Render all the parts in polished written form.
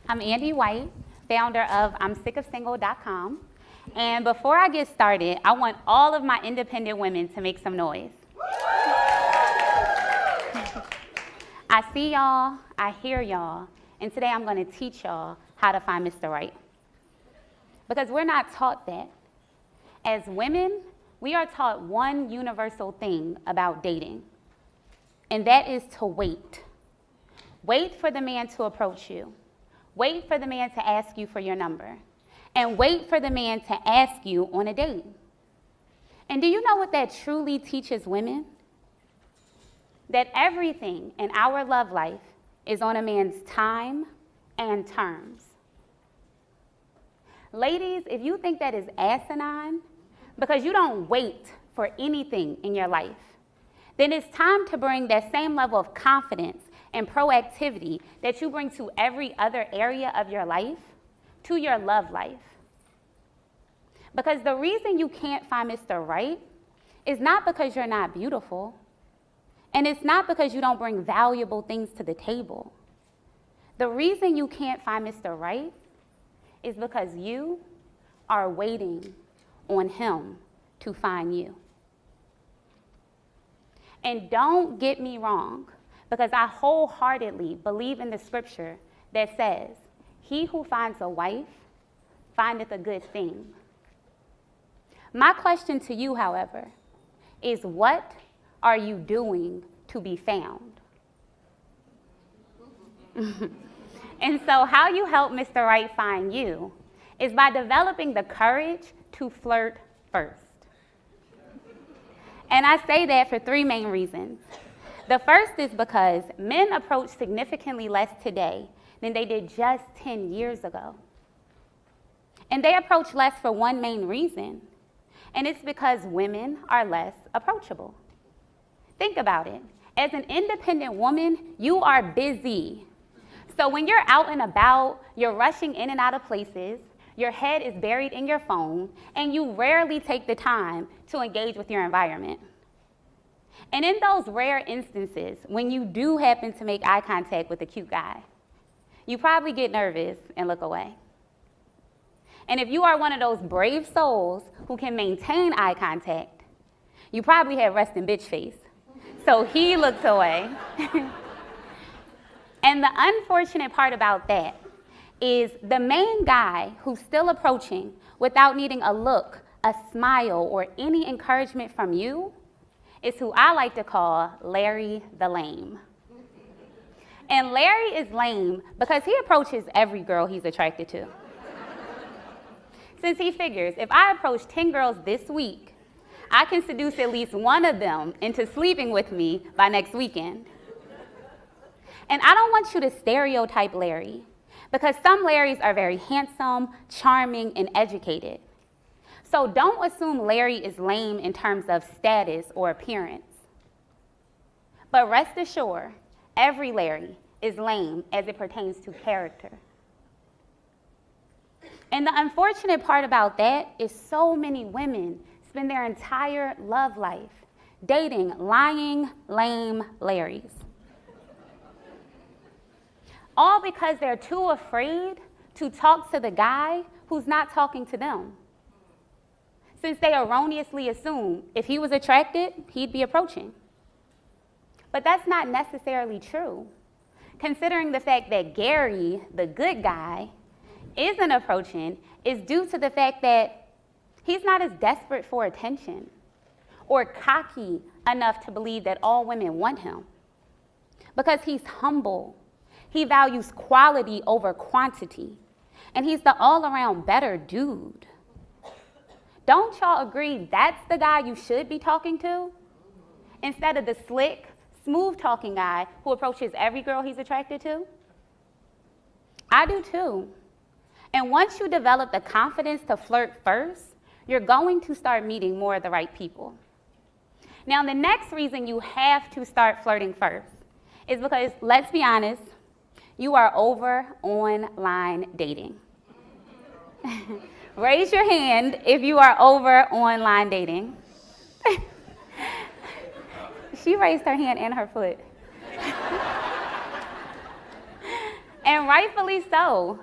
I'm Andy White, founder of I'mSickOfSingle.com. And before I get started, I want all of my independent women to make some noise. I see y'all, I hear y'all, and today I'm going to teach y'all how to find Mr. Right. Because we're not taught that. As women, we are taught one universal thing about dating, and that is to wait. Wait for the man to approach you. Wait for the man to ask you for your number. And wait for the man to ask you on a date. And do you know what that truly teaches women? That everything in our love life is on a man's time and terms. Ladies, if you think that is asinine, because you don't wait for anything in your life, then it's time to bring that same level of confidence and proactivity that you bring to every other area of your life to your love life. Because the reason you can't find Mr. Right is not because you're not beautiful, and it's not because you don't bring valuable things to the table. The reason you can't find Mr. Right is because you are waiting on him to find you. And don't get me wrong, because I wholeheartedly believe in the scripture that says, "He who finds a wife findeth a good thing." My question to you, however, is what are you doing to be found? And so how you help Mr. Right find you is by developing the courage to flirt first. And I say that for three main reasons. The first is because men approach significantly less today than they did just 10 years ago. And they approach less for one main reason, and it's because women are less approachable. Think about it. As an independent woman, you are busy. So when you're out and about, you're rushing in and out of places, your head is buried in your phone, and you rarely take the time to engage with your environment. And in those rare instances, when you do happen to make eye contact with a cute guy, you probably get nervous and look away. And if you are one of those brave souls who can maintain eye contact, you probably have resting bitch face. So he looks away. And the unfortunate part about that is the main guy who's still approaching without needing a look, a smile, or any encouragement from you is who I like to call Larry the Lame. And Larry is lame because he approaches every girl he's attracted to. Since he figures, if I approach 10 girls this week, I can seduce at least one of them into sleeping with me by next weekend. And I don't want you to stereotype Larry, because some Larrys are very handsome, charming, and educated. So don't assume Larry is lame in terms of status or appearance. But rest assured, every Larry is lame as it pertains to character. And the unfortunate part about that is so many women spend their entire love life dating lying, lame Larrys. All because they're too afraid to talk to the guy who's not talking to them. Since they erroneously assume if he was attracted, he'd be approaching. But that's not necessarily true, considering the fact that Gary, the good guy, isn't approaching is due to the fact that he's not as desperate for attention or cocky enough to believe that all women want him. Because he's humble, he values quality over quantity, and he's the all-around better dude. Don't y'all agree that's the guy you should be talking to? Instead of the slick, smooth-talking guy who approaches every girl he's attracted to? I do too. And once you develop the confidence to flirt first, you're going to start meeting more of the right people. Now, the next reason you have to start flirting first is because, let's be honest, you are over online dating. Raise your hand if you are over online dating. She raised her hand and her foot. And rightfully so,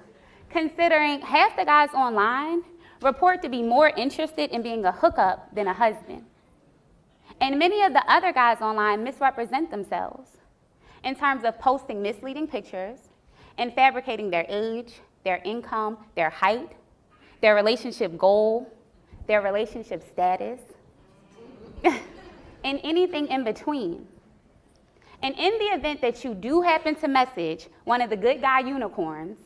considering half the guys online report to be more interested in being a hookup than a husband. And many of the other guys online misrepresent themselves in terms of posting misleading pictures and fabricating their age, their income, their height, their relationship goal, their relationship status, and anything in between. And in the event that you do happen to message one of the good guy unicorns,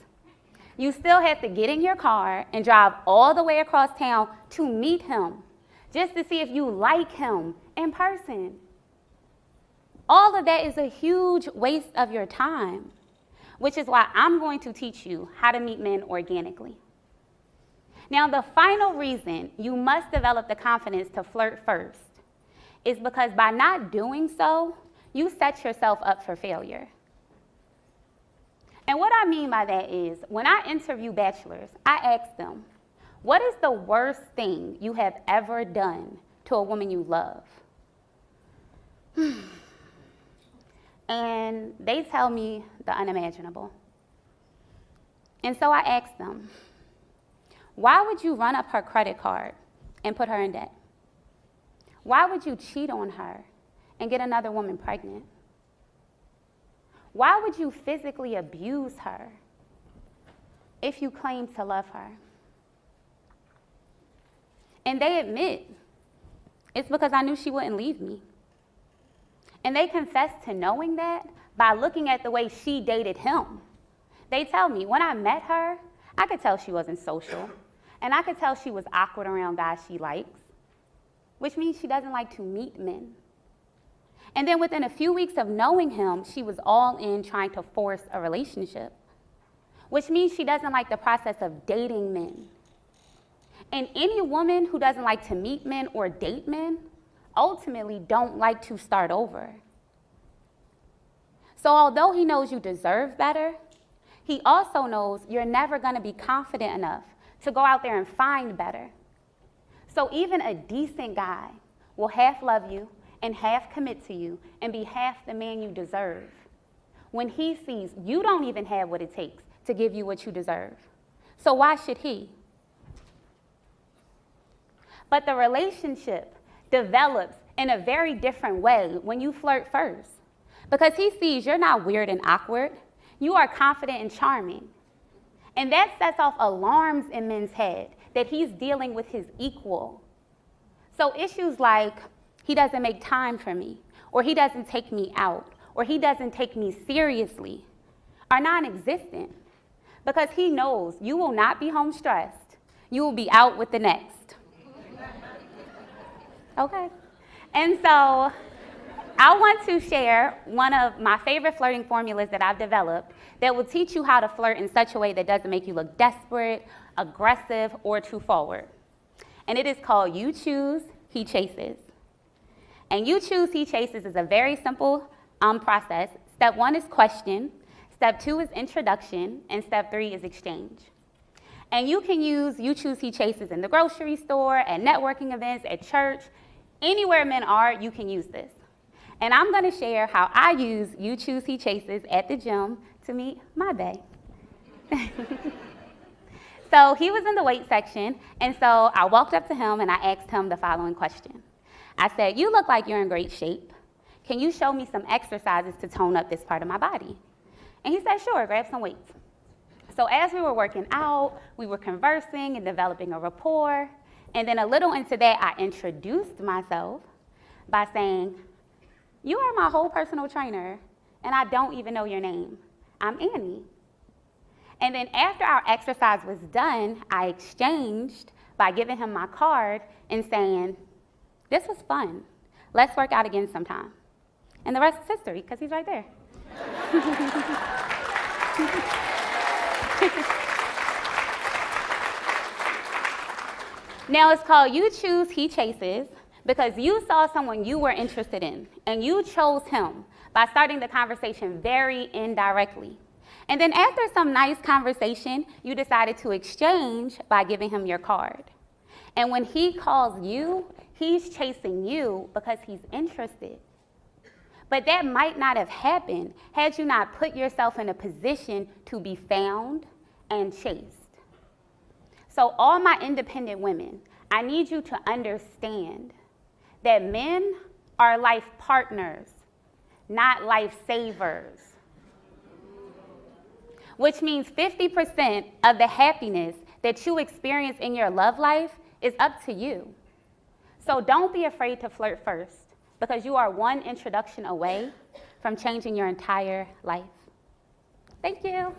you still have to get in your car and drive all the way across town to meet him, just to see if you like him in person. All of that is a huge waste of your time, which is why I'm going to teach you how to meet men organically. Now, the final reason you must develop the confidence to flirt first is because by not doing so, you set yourself up for failure. And what I mean by that is, when I interview bachelors, I ask them, what is the worst thing you have ever done to a woman you love? And they tell me the unimaginable. And so I ask them, why would you run up her credit card and put her in debt? Why would you cheat on her and get another woman pregnant? Why would you physically abuse her if you claim to love her? And they admit, it's because I knew she wouldn't leave me. And they confess to knowing that by looking at the way she dated him. They tell me, when I met her, I could tell she wasn't social, and I could tell she was awkward around guys she likes, which means she doesn't like to meet men. And then within a few weeks of knowing him, she was all in trying to force a relationship, which means she doesn't like the process of dating men. And any woman who doesn't like to meet men or date men ultimately don't like to start over. So although he knows you deserve better, he also knows you're never going to be confident enough to go out there and find better. So even a decent guy will half love you and half commit to you and be half the man you deserve when he sees you don't even have what it takes to give you what you deserve. So why should he? But the relationship develops in a very different way when you flirt first, because he sees you're not weird and awkward. You are confident and charming. And that sets off alarms in men's head that he's dealing with his equal. So issues like, he doesn't make time for me, or he doesn't take me out, or he doesn't take me seriously, are non-existent, because he knows you will not be home stressed. You will be out with the next. Okay? And so I want to share one of my favorite flirting formulas that I've developed that will teach you how to flirt in such a way that doesn't make you look desperate, aggressive, or too forward. And it is called You Choose, He Chases. And You Choose, He Chases is a very simple process. Step 1 is question, step 2 is introduction, and step 3 is exchange. And you can use You Choose, He Chases in the grocery store, at networking events, at church, anywhere men are, you can use this. And I'm going to share how I use You Choose, He Chases at the gym to meet my bae. So he was in the weight section, and so I walked up to him and I asked him the following question. I said, you look like you're in great shape. Can you show me some exercises to tone up this part of my body? And he said, sure, grab some weights. So as we were working out, we were conversing and developing a rapport. And then a little into that, I introduced myself by saying, you are my whole personal trainer, and I don't even know your name. I'm Annie. And then after our exercise was done, I exchanged by giving him my card and saying, this was fun. Let's work out again sometime. And the rest is history, because he's right there. Now it's called You Choose, He Chases, because you saw someone you were interested in, and you chose him by starting the conversation very indirectly. And then after some nice conversation, you decided to exchange by giving him your card. And when he calls you, he's chasing you because he's interested. But that might not have happened had you not put yourself in a position to be found and chased. So all my independent women, I need you to understand that men are life partners, not life savers. Which means 50% of the happiness that you experience in your love life is up to you. So don't be afraid to flirt first, because you are one introduction away from changing your entire life. Thank you.